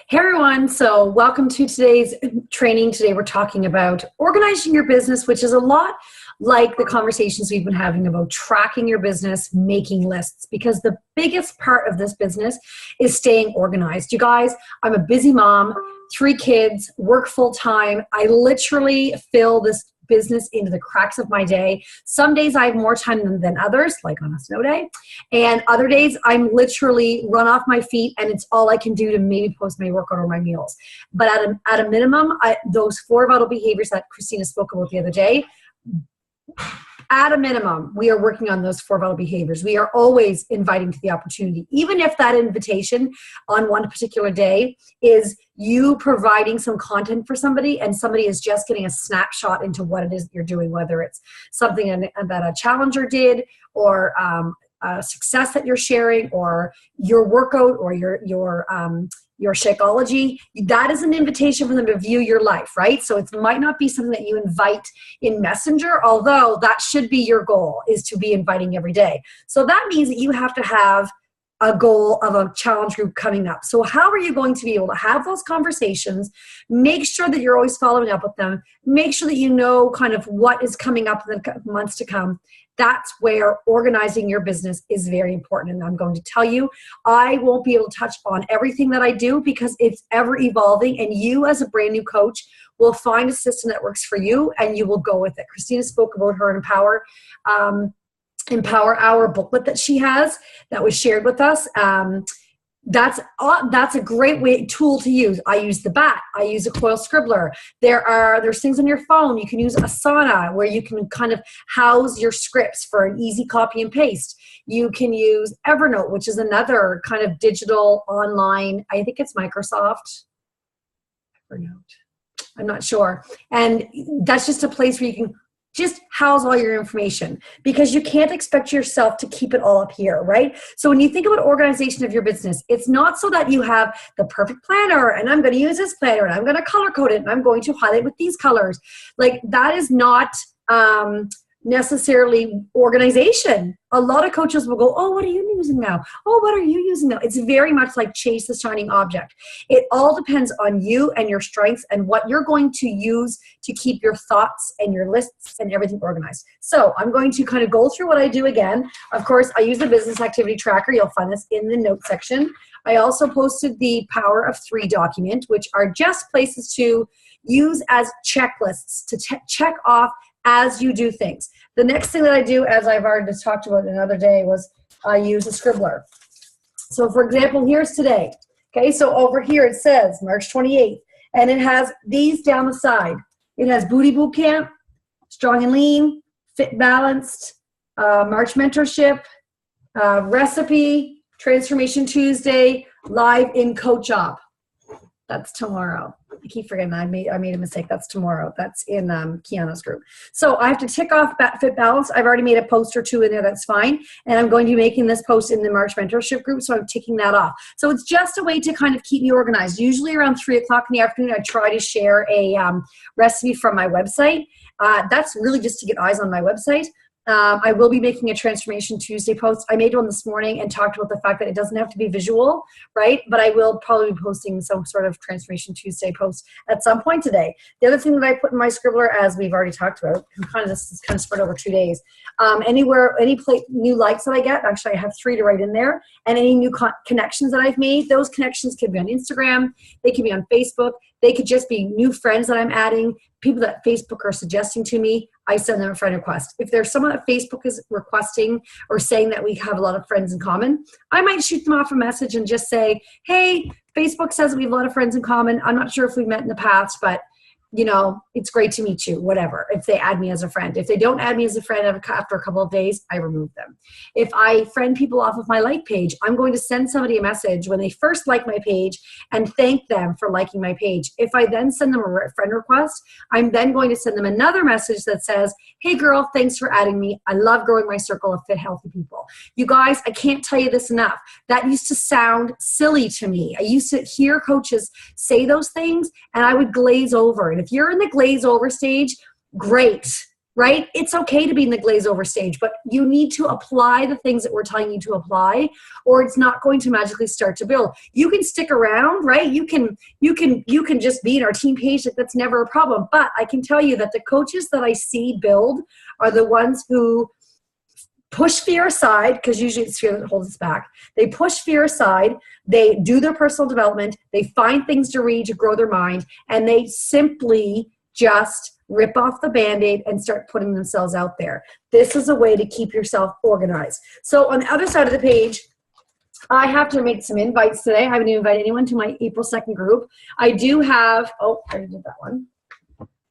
Hey everyone, so welcome to today's training. Today we're talking about organizing your business, which is a lot like the conversations we've been having about tracking your business, making lists, because the biggest part of this business is staying organized. You guys, I'm a busy mom, 3 kids, work full time. I literally fill this business into the cracks of my day. Some days I have more time than others, like on a snow day. And other days I'm literally run off my feet and it's all I can do to maybe post my workout or my meals. But at a minimum, those 4 vital behaviors that Christina spoke about the other day, at a minimum, we are working on those 4 vital behaviors. We are always inviting to the opportunity, even if that invitation on one particular day is you providing some content for somebody and somebody is just getting a snapshot into what it is that you're doing, whether it's something that a challenger did or a success that you're sharing or your workout or your Shakeology. That is an invitation for them to view your life, right? So it might not be something that you invite in Messenger, although that should be your goal, is to be inviting every day. So that means that you have to have a goal of a challenge group coming up. So how are you going to be able to have those conversations? Make sure that you're always following up with them. Make sure that you know kind of what is coming up in the months to come. That's where organizing your business is very important. And I'm going to tell you, I won't be able to touch on everything that I do because it's ever evolving. And you as a brand new coach will find a system that works for you and you will go with it. Christina spoke about her Empower Hour booklet that she has that was shared with us. That's a great tool to use. I use the Bat. I use a Coil Scribbler. There's things on your phone. You can use Asana where you can kind of house your scripts for an easy copy and paste. You can use Evernote, which is another kind of digital online, I think it's Microsoft Evernote. I'm not sure. And that's just a place where you can just house all your information because you can't expect yourself to keep it all up here, right? So when you think about organization of your business, it's not so that you have the perfect planner and I'm going to use this planner and I'm going to color code it and I'm going to highlight with these colors. Like that is not necessarily organization. A lot of coaches will go, oh, what are you using now? Oh, what are you using now? It's very much like chase the shining object. It all depends on you and your strengths and what you're going to use to keep your thoughts and your lists and everything organized. So I'm going to kind of go through what I do again. Of course, I use the business activity tracker. You'll find this in the notes section. I also posted the Power of 3 document, which are just places to use as checklists to check off as you do things. The next thing that I do, as I've already just talked about another day, was I use a scribbler. So for example, here's today. Okay, so over here it says March 28th, and it has these down the side. It has Booty Boot Camp, Strong and Lean, Fit Balanced, March Mentorship, Recipe, Transformation Tuesday, Live in Coach Up. That's tomorrow. I keep forgetting I made a mistake. That's tomorrow. That's in Kiana's group. So I have to tick off Fit Balance. I've already made a post or 2 in there. That's fine. And I'm going to be making this post in the March Mentorship group. So I'm ticking that off. So it's just a way to kind of keep me organized. Usually around 3 o'clock in the afternoon, I try to share a recipe from my website. That's really just to get eyes on my website. I will be making a Transformation Tuesday post. I made one this morning and talked about the fact that it doesn't have to be visual, right? But I will probably be posting some sort of Transformation Tuesday post at some point today. The other thing that I put in my scribbler, as we've already talked about, this is kind of spread over 2 days. Any new likes that I get, actually I have 3 to write in there, and any new connections that I've made, those connections can be on Instagram, they can be on Facebook, they could just be new friends that I'm adding, people that Facebook are suggesting to me. I send them a friend request. If there's someone that Facebook is requesting or saying that we have a lot of friends in common, I might shoot them off a message and just say, hey, Facebook says we have a lot of friends in common. I'm not sure if we met in the past, but you know, it's great to meet you, whatever, if they add me as a friend. If they don't add me as a friend after a couple of days, I remove them. If I friend people off of my like page, I'm going to send somebody a message when they first like my page and thank them for liking my page. If I then send them a friend request, I'm then going to send them another message that says, hey girl, thanks for adding me. I love growing my circle of fit, healthy people. You guys, I can't tell you this enough. That used to sound silly to me. I used to hear coaches say those things and I would glaze over. And if you're in the glaze over stage, great. right? It's okay to be in the glaze over stage, but you need to apply the things that we're telling you to apply, or it's not going to magically start to build. You can stick around, right? You can just be in our team page. That's never a problem. But I can tell you that the coaches that I see build are the ones who push fear aside, because usually it's fear that holds us back. They push fear aside. They do their personal development. They find things to read to grow their mind, and they simply just rip off the Band-Aid and start putting themselves out there. This is a way to keep yourself organized. So on the other side of the page, I have to make some invites today. I haven't invited anyone to my April 2nd group. I do have, oh, I did that one.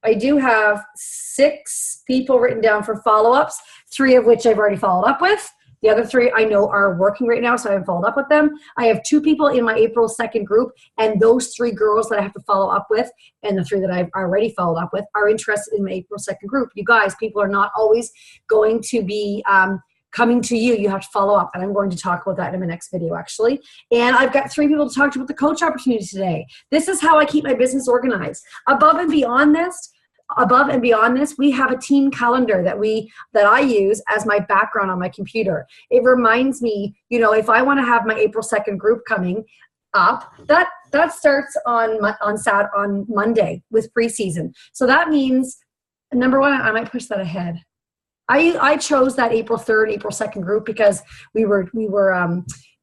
I do have 6 people written down for follow-ups, 3 of which I've already followed up with. The other 3 I know are working right now, so I haven't followed up with them. I have 2 people in my April 2nd group, and those 3 girls that I have to follow up with, and the 3 that I've already followed up with, are interested in my April 2nd group. You guys, people are not always going to be coming to you. You have to follow up, and I'm going to talk about that in my next video, actually. And I've got 3 people to talk to about the coach opportunity today. This is how I keep my business organized. Above and beyond this, we have a team calendar that I use as my background on my computer. It reminds me, if I want to have my April 2nd group coming up, that starts on Monday with preseason. So that means, number one, I might push that ahead. I chose that April 3rd, April 2nd group because we were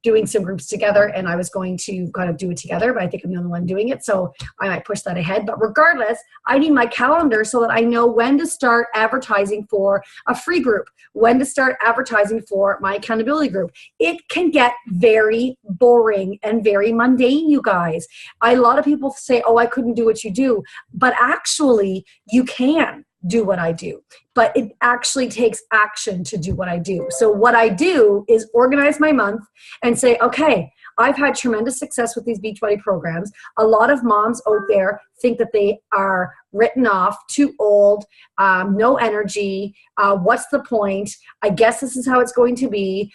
doing some groups together, and I was going to kind of do it together, but I think I'm the only one doing it, so I might push that ahead. But regardless, I need my calendar so that I know when to start advertising for a free group, when to start advertising for my accountability group. It can get very boring and very mundane, you guys. A lot of people say, oh, I couldn't do what you do, but actually you can do what I do, but it actually takes action to do what I do. So what I do is organize my month and say, okay, I've had tremendous success with these Beachbody programs. A lot of moms out there think that they are written off, too old, no energy, what's the point? I guess this is how it's going to be.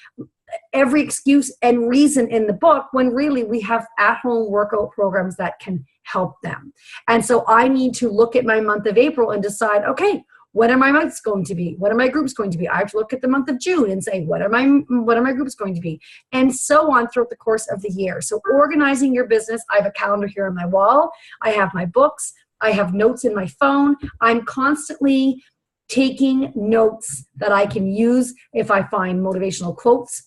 Every excuse and reason in the book, when really we have at-home workout programs that can help them. And so I need to look at my month of April and decide, okay, what are my months going to be? What are my groups going to be? I have to look at the month of June and say, what are my groups going to be? And so on throughout the course of the year. So organizing your business, I have a calendar here on my wall. I have my books. I have notes in my phone. I'm constantly taking notes that I can use if I find motivational quotes.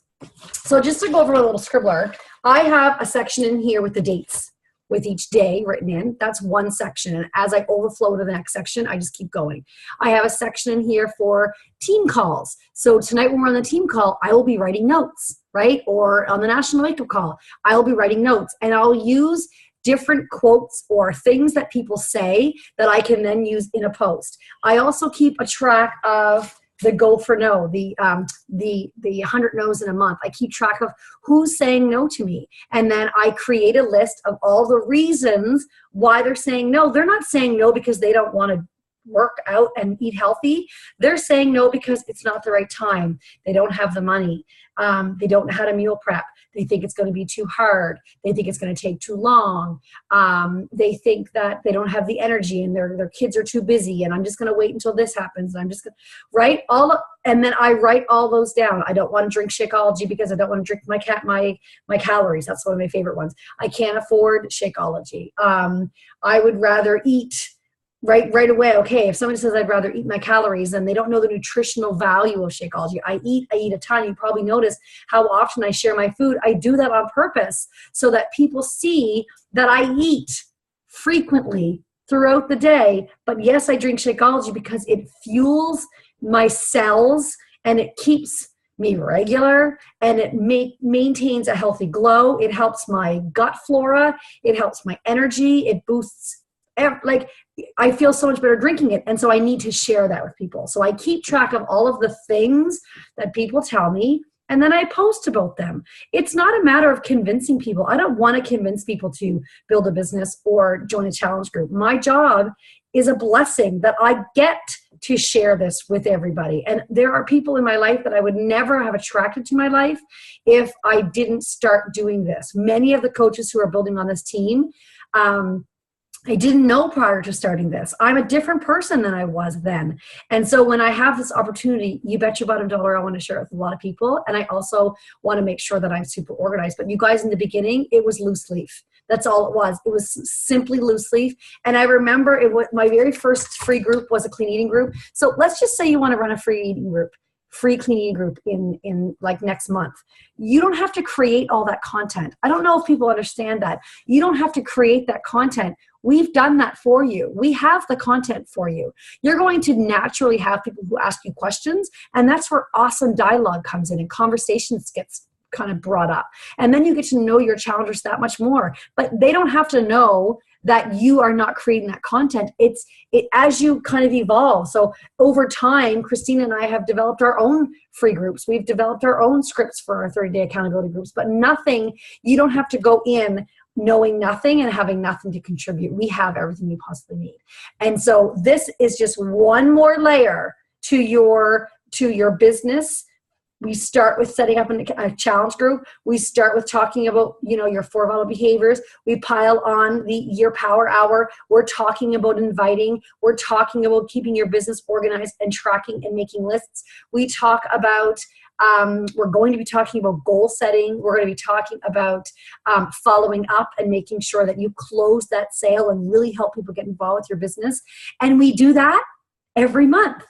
So just to go over a little scribbler, I have a section in here with the dates with each day written in. That's one section. And as I overflow to the next section, I just keep going. I have a section in here for team calls. So tonight when we're on the team call, I will be writing notes, right? Or on the National Wake Up Call, I will be writing notes, and I'll use different quotes or things that people say that I can then use in a post. I also keep a track of the go for no, the 100 no's in a month. I keep track of who's saying no to me. And then I create a list of all the reasons why they're saying no. They're not saying no because they don't want to work out and eat healthy. They're saying no because it's not the right time. They don't have the money. They don't know how to meal prep. They think it's going to be too hard. They think it's going to take too long. They think that they don't have the energy and their kids are too busy, and I'm just going to wait until this happens. And I'm just going to write and then I write all those down. I don't want to drink Shakeology because I don't want to drink my calories. That's one of my favorite ones. I can't afford Shakeology. I would rather eat right away. Okay, if somebody says I'd rather eat my calories and they don't know the nutritional value of Shakeology, I eat a ton. You probably notice how often I share my food. I do that on purpose so that people see that I eat frequently throughout the day. But yes, I drink Shakeology because it fuels my cells and it keeps me regular, and it maintains a healthy glow. It helps my gut flora. It helps my energy. It boosts I feel so much better drinking it. And so I need to share that with people. So I keep track of all of the things that people tell me, and then I post about them. It's not a matter of convincing people. I don't want to convince people to build a business or join a challenge group. My job is a blessing that I get to share this with everybody. And there are people in my life that I would never have attracted to my life if I didn't start doing this. Many of the coaches who are building on this team, I didn't know prior to starting this. I'm a different person than I was then. And so when I have this opportunity, you bet your bottom dollar, I want to share it with a lot of people. And I also want to make sure that I'm super organized. But you guys, in the beginning, it was loose leaf. That's all it was. It was simply loose leaf. And I remember it was my very first free group was a clean eating group. So let's just say you want to run a free eating group, free clean eating group in like next month. You don't have to create all that content. I don't know if people understand that. You don't have to create that content. We've done that for you. We have the content for you. You're going to naturally have people who ask you questions, and that's where awesome dialogue comes in and conversations gets kind of brought up. And then you get to know your challengers that much more. But they don't have to know that you are not creating that content. It as you kind of evolve. So over time, Christina and I have developed our own free groups. We've developed our own scripts for our 30-day accountability groups, but nothing, you don't have to go in knowing nothing and having nothing to contribute. We have everything you possibly need. And so this is just one more layer to your business. We start with setting up a challenge group. We start with talking about, your 4 vital behaviors. We pile on your power hour. We're talking about inviting. We're talking about keeping your business organized and tracking and making lists. We talk about we're going to be talking about goal setting. We're going to be talking about following up and making sure that you close that sale and really help people get involved with your business. And we do that every month.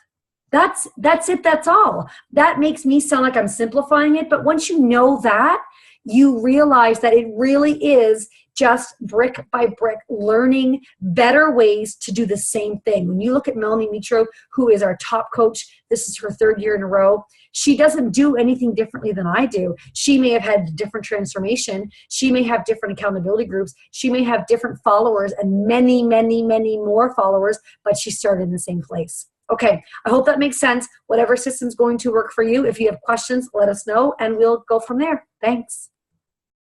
That's it. That's all. That makes me sound like I'm simplifying it. But once you know that, you realize that it really is just brick by brick, learning better ways to do the same thing. When you look at Melanie Mitro, who is our top coach, this is her 3rd year in a row. She doesn't do anything differently than I do. She may have had different transformation. She may have different accountability groups. She may have different followers and many, many, many more followers, but she started in the same place. Okay, I hope that makes sense. Whatever system's going to work for you. If you have questions, let us know, and we'll go from there. Thanks.